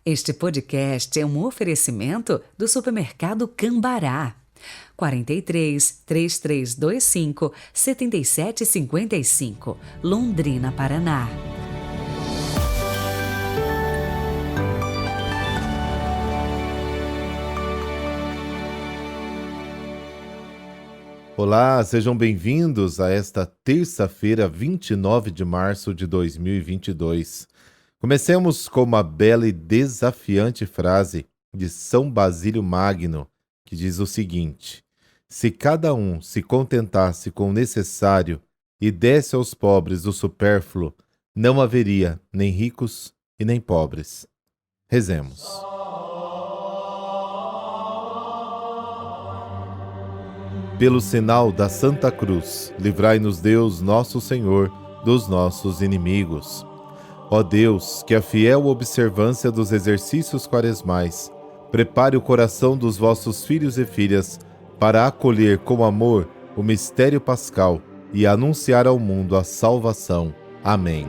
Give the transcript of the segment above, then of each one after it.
Este podcast é um oferecimento do supermercado Cambará. 43 3325 7755, Londrina, Paraná. Olá, sejam bem-vindos a esta terça-feira, 29 de março de 2022. Comecemos com uma bela e desafiante frase de São Basílio Magno, que diz o seguinte: se cada um se contentasse com o necessário e desse aos pobres o supérfluo, não haveria nem ricos e nem pobres. Rezemos. Pelo sinal da Santa Cruz, livrai-nos Deus, nosso Senhor, dos nossos inimigos. Ó Deus, que a fiel observância dos exercícios quaresmais prepare o coração dos vossos filhos e filhas para acolher com amor o mistério pascal e anunciar ao mundo a salvação. Amém.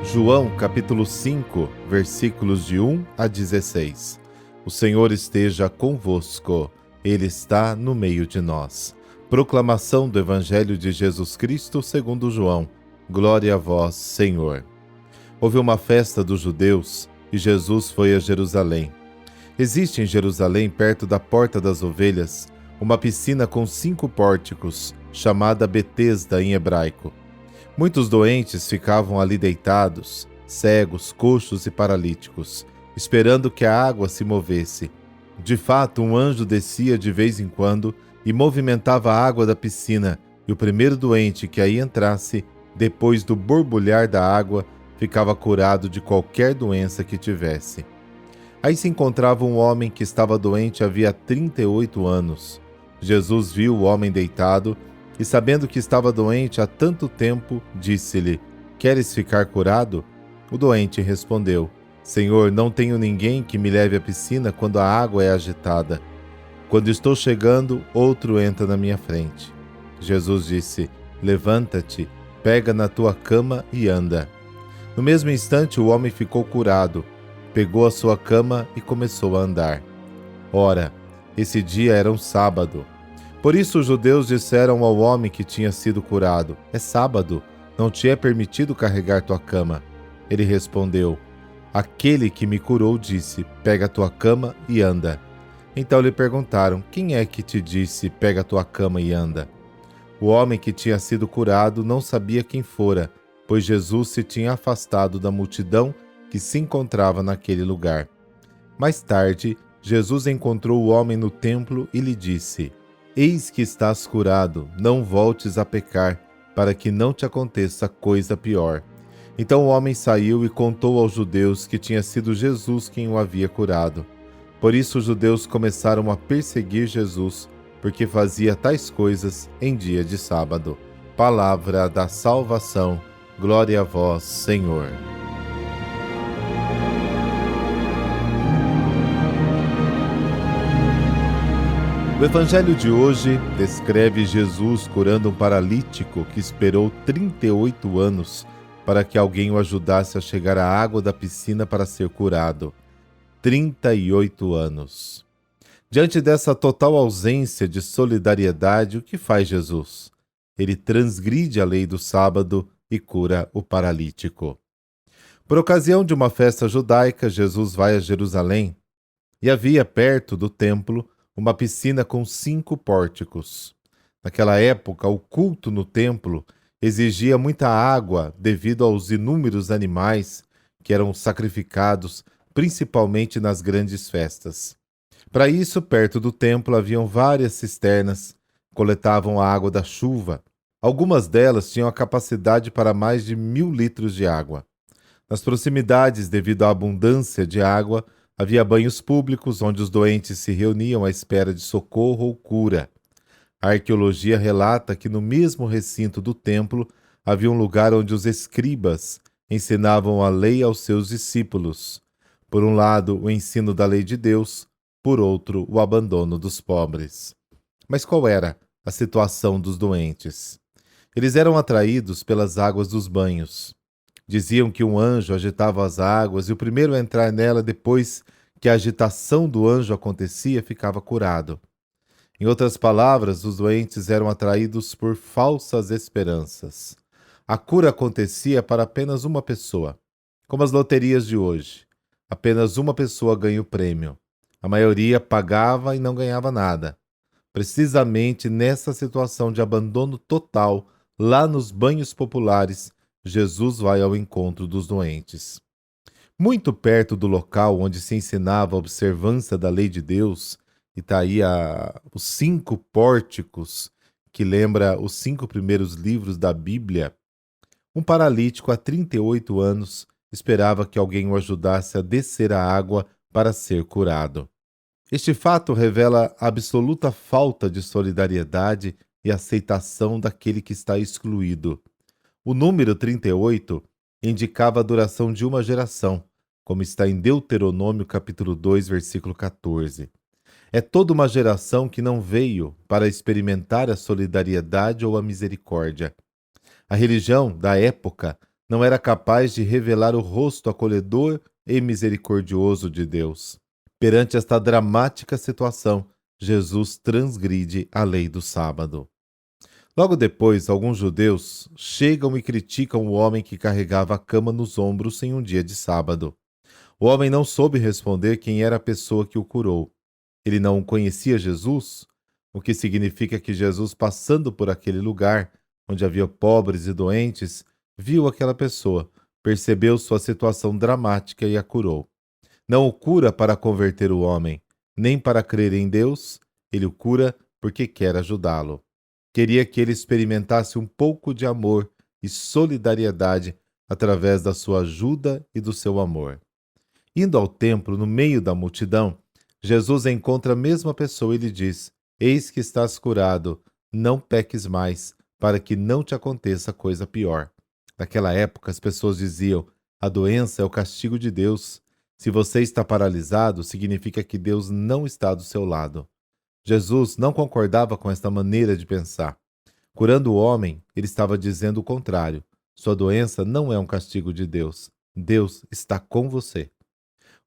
João capítulo 5, versículos de 1 a 16. O Senhor esteja convosco, Ele está no meio de nós. Proclamação do Evangelho de Jesus Cristo segundo João. Glória a vós, Senhor. Houve uma festa dos judeus e Jesus foi a Jerusalém. Existe em Jerusalém, perto da Porta das Ovelhas, uma piscina com 5 pórticos, chamada Betesda em hebraico. Muitos doentes ficavam ali deitados, cegos, coxos e paralíticos, esperando que a água se movesse. De fato, um anjo descia de vez em quando e movimentava a água da piscina, e o primeiro doente que aí entrasse, depois do borbulhar da água, ficava curado de qualquer doença que tivesse. Aí se encontrava um homem que estava doente havia 38 anos. Jesus viu o homem deitado e, sabendo que estava doente há tanto tempo, disse-lhe: queres ficar curado? O doente respondeu: Senhor, não tenho ninguém que me leve à piscina quando a água é agitada. Quando estou chegando, outro entra na minha frente. Jesus disse: levanta-te, pega na tua cama e anda. No mesmo instante, o homem ficou curado, pegou a sua cama e começou a andar. Ora, esse dia era um sábado. Por isso os judeus disseram ao homem que tinha sido curado: é sábado, não te é permitido carregar tua cama. Ele respondeu: aquele que me curou disse: pega a tua cama e anda. Então lhe perguntaram: quem é que te disse: pega a tua cama e anda? O homem que tinha sido curado não sabia quem fora, pois Jesus se tinha afastado da multidão que se encontrava naquele lugar. Mais tarde, Jesus encontrou o homem no templo e lhe disse: eis que estás curado, não voltes a pecar, para que não te aconteça coisa pior. Então o homem saiu e contou aos judeus que tinha sido Jesus quem o havia curado. Por isso os judeus começaram a perseguir Jesus, porque fazia tais coisas em dia de sábado. Palavra da salvação. Glória a vós, Senhor. O Evangelho de hoje descreve Jesus curando um paralítico que esperou 38 anos para que alguém o ajudasse a chegar à água da piscina para ser curado. 38 anos. Diante dessa total ausência de solidariedade, o que faz Jesus? Ele transgride a lei do sábado e cura o paralítico. Por ocasião de uma festa judaica, Jesus vai a Jerusalém e havia perto do templo uma piscina com 5 pórticos. Naquela época, o culto no templo exigia muita água devido aos inúmeros animais que eram sacrificados, principalmente nas grandes festas. Para isso, perto do templo haviam várias cisternas, coletavam a água da chuva. Algumas delas tinham a capacidade para mais de 1000 litros de água. Nas proximidades, devido à abundância de água, havia banhos públicos onde os doentes se reuniam à espera de socorro ou cura. A arqueologia relata que no mesmo recinto do templo havia um lugar onde os escribas ensinavam a lei aos seus discípulos. Por um lado, o ensino da lei de Deus, por outro, o abandono dos pobres. Mas qual era a situação dos doentes? Eles eram atraídos pelas águas dos banhos. Diziam que um anjo agitava as águas e o primeiro a entrar nela depois que a agitação do anjo acontecia ficava curado. Em outras palavras, os doentes eram atraídos por falsas esperanças. A cura acontecia para apenas uma pessoa, como as loterias de hoje. Apenas uma pessoa ganha o prêmio. A maioria pagava e não ganhava nada. Precisamente nessa situação de abandono total, lá nos banhos populares, Jesus vai ao encontro dos doentes. Muito perto do local onde se ensinava a observância da lei de Deus, e está aí os 5 pórticos, que lembra os 5 primeiros livros da Bíblia, um paralítico há 38 anos esperava que alguém o ajudasse a descer a água para ser curado. Este fato revela a absoluta falta de solidariedade e aceitação daquele que está excluído. O número 38 indicava a duração de uma geração, como está em Deuteronômio capítulo 2, versículo 14. É toda uma geração que não veio para experimentar a solidariedade ou a misericórdia. A religião da época não era capaz de revelar o rosto acolhedor e misericordioso de Deus. Perante esta dramática situação, Jesus transgride a lei do sábado. Logo depois, alguns judeus chegam e criticam o homem que carregava a cama nos ombros em um dia de sábado. O homem não soube responder quem era a pessoa que o curou. Ele não conhecia Jesus, o que significa que Jesus, passando por aquele lugar, onde havia pobres e doentes, viu aquela pessoa, percebeu sua situação dramática e a curou. Não o cura para converter o homem, nem para crer em Deus, ele o cura porque quer ajudá-lo. Queria que ele experimentasse um pouco de amor e solidariedade através da sua ajuda e do seu amor. Indo ao templo, no meio da multidão, Jesus encontra a mesma pessoa e lhe diz: Eis que estás curado, não peques mais, para que não te aconteça coisa pior. Naquela época, as pessoas diziam: a doença é o castigo de Deus. Se você está paralisado, significa que Deus não está do seu lado. Jesus não concordava com esta maneira de pensar. Curando o homem, ele estava dizendo o contrário. Sua doença não é um castigo de Deus. Deus está com você.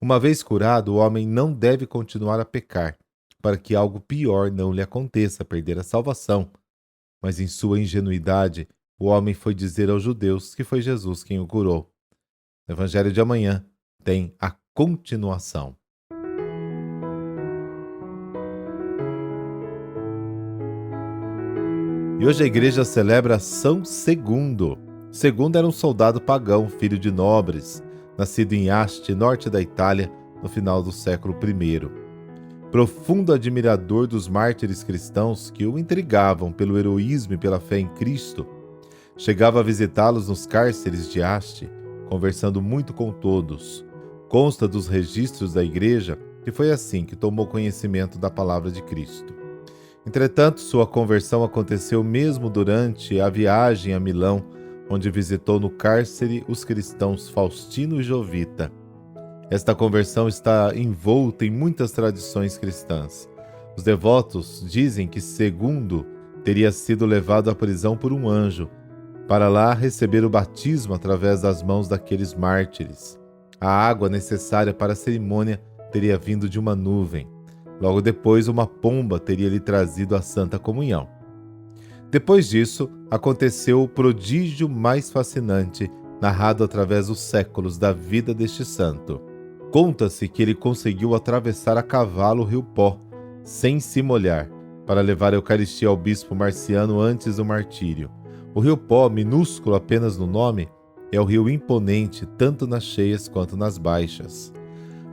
Uma vez curado, o homem não deve continuar a pecar, para que algo pior não lhe aconteça, perder a salvação. Mas em sua ingenuidade, o homem foi dizer aos judeus que foi Jesus quem o curou. No Evangelho de amanhã tem a continuação. E hoje a igreja celebra São Segundo. Segundo era um soldado pagão, filho de nobres, nascido em Asti, norte da Itália, no final do século I. Profundo admirador dos mártires cristãos que o intrigavam pelo heroísmo e pela fé em Cristo, chegava a visitá-los nos cárceres de Asti, conversando muito com todos. Consta dos registros da igreja que foi assim que tomou conhecimento da palavra de Cristo. Entretanto, sua conversão aconteceu mesmo durante a viagem a Milão, onde visitou no cárcere os cristãos Faustino e Jovita. Esta conversão está envolta em muitas tradições cristãs. Os devotos dizem que Segundo teria sido levado à prisão por um anjo, para lá receber o batismo através das mãos daqueles mártires. A água necessária para a cerimônia teria vindo de uma nuvem. Logo depois, uma pomba teria lhe trazido a Santa Comunhão. Depois disso, aconteceu o prodígio mais fascinante, narrado através dos séculos da vida deste santo. Conta-se que ele conseguiu atravessar a cavalo o rio Pó, sem se molhar, para levar a Eucaristia ao bispo Marciano antes do martírio. O rio Pó, minúsculo apenas no nome, é o rio imponente tanto nas cheias quanto nas baixas.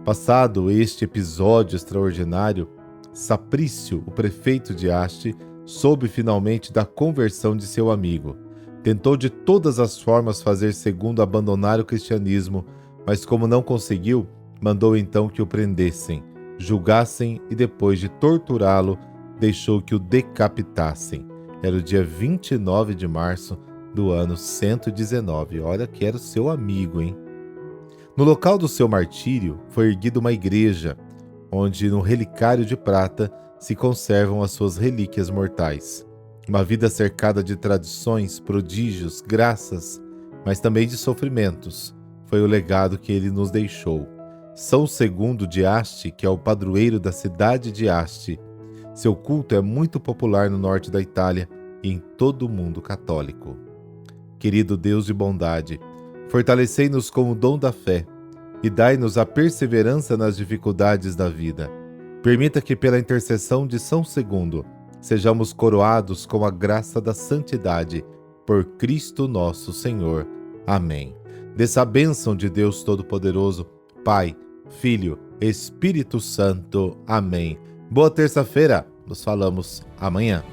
Passado este episódio extraordinário, Saprício, o prefeito de Asti, soube finalmente da conversão de seu amigo. Tentou de todas as formas fazer Segundo abandonar o cristianismo, mas como não conseguiu, mandou então que o prendessem, julgassem e depois de torturá-lo, deixou que o decapitassem. Era o dia 29 de março do ano 119. Olha que era o seu amigo, hein? No local do seu martírio foi erguida uma igreja, onde no relicário de prata se conservam as suas relíquias mortais. Uma vida cercada de tradições, prodígios, graças, mas também de sofrimentos, foi o legado que ele nos deixou. São II de Asti, que é o padroeiro da cidade de Asti. Seu culto é muito popular no norte da Itália e em todo o mundo católico. Querido Deus de bondade, fortalecei-nos com o dom da fé e dai-nos a perseverança nas dificuldades da vida. Permita que, pela intercessão de São II, sejamos coroados com a graça da santidade, por Cristo nosso Senhor. Amém. Dessa bênção de Deus Todo-Poderoso, Pai, Filho, Espírito Santo. Amém. Boa terça-feira, nos falamos amanhã.